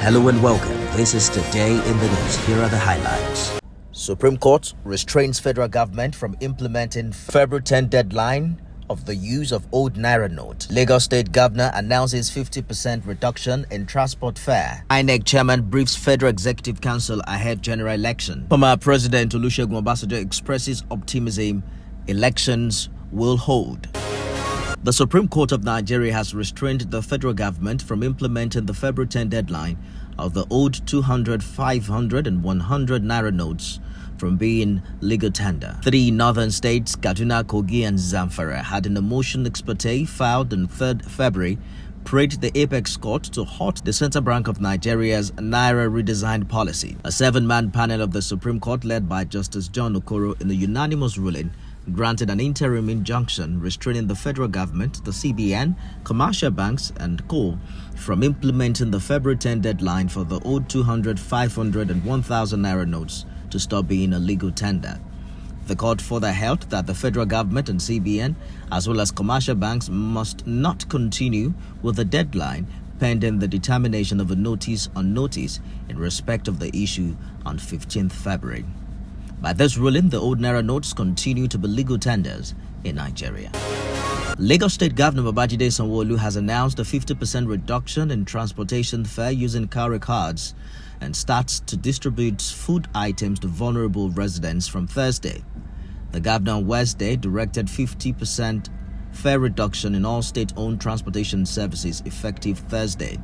Hello and welcome. This is Today in the News. Here are the highlights. Supreme Court restrains federal government from implementing February 10 deadline of the use of old Naira note. Lagos State Governor announces 50% reduction in transport fare. INEC Chairman briefs Federal Executive Council ahead general election. Former President Olusegun Obasanjo expresses optimism elections will hold. The Supreme Court of Nigeria has restrained the federal government from implementing the February 10 deadline of the old 200, 500 and 100 Naira notes from being legal tender. Three northern states, Kaduna, Kogi and Zamfara, had in a motion ex parte filed on 3rd February prayed the apex court to halt the Central Bank of Nigeria's Naira Redesign policy. A 7-man panel of the Supreme Court led by Justice John Okoro in a unanimous ruling granted an interim injunction restraining the federal government, the CBN, commercial banks and co from implementing the February 10 deadline for the old 200, 500 and 1,000 Naira notes to stop being a legal tender. The court further held that the federal government and CBN, as well as commercial banks, must not continue with the deadline pending the determination of a notice on notice in respect of the issue on 15th February. By this ruling, the old Naira notes continue to be legal tenders in Nigeria. Lagos State Governor Babajide Sanwo-Olu has announced a 50% reduction in transportation fare using cowrie cards and starts to distribute food items to vulnerable residents from Thursday. The governor on Wednesday directed 50% fare reduction in all state-owned transportation services effective Thursday.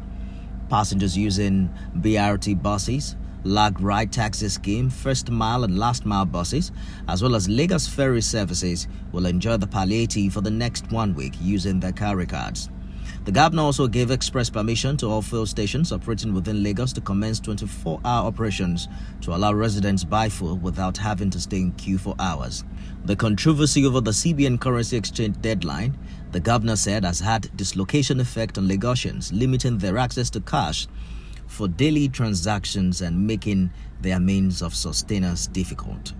Passengers using BRT buses, lag ride taxi scheme, first mile and last mile buses, as well as Lagos ferry services will enjoy the palliative for the next 1 week using their cowrie cards. The governor also gave express permission to all fuel stations operating within Lagos to commence 24-hour operations to allow residents buy fuel without having to stay in queue for hours. The controversy over the CBN currency exchange deadline, the governor said, has had dislocation effect on Lagosians, limiting their access to cash for daily transactions and making their means of sustenance difficult.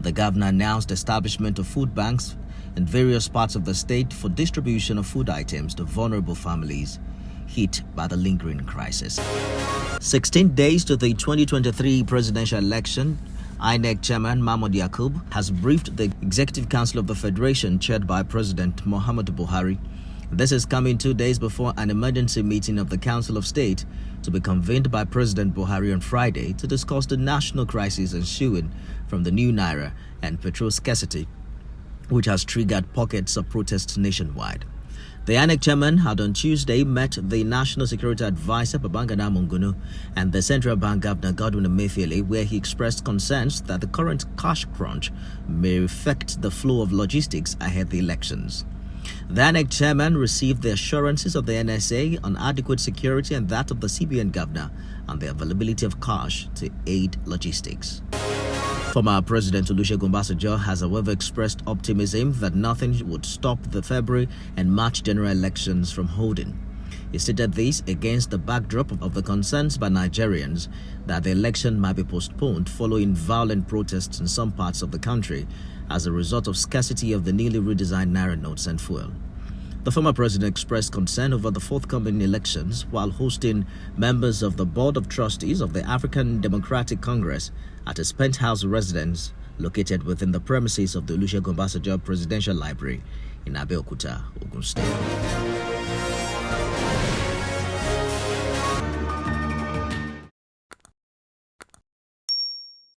The governor announced establishment of food banks in various parts of the state for distribution of food items to vulnerable families hit by the lingering crisis. 16 days to the 2023 presidential election, INEC Chairman Mahmoud Yakub has briefed the Executive Council of the Federation chaired by President Muhammadu Buhari. This is coming 2 days before an emergency meeting of the Council of State to be convened by President Buhari on Friday to discuss the national crisis ensuing from the new Naira and petrol scarcity, which has triggered pockets of protests nationwide. The INEC chairman had on Tuesday met the National Security Advisor Babangida Mungunu and the Central Bank Governor Godwin Emefiele, where he expressed concerns that the current cash crunch may affect the flow of logistics ahead of the elections. The INEC chairman received the assurances of the NSA on adequate security and that of the CBN governor on the availability of cash to aid logistics. Former President Olusegun Obasanjo has, however, expressed optimism that nothing would stop the February and March general elections from holding. He stated this against the backdrop of the concerns by Nigerians that the election might be postponed following violent protests in some parts of the country as a result of scarcity of the newly redesigned Naira notes and fuel. The former president expressed concern over the forthcoming elections while hosting members of the Board of Trustees of the African Democratic Congress at his penthouse residence located within the premises of the Olusegun Obasanjo Presidential Library in Abeokuta, Ogun State.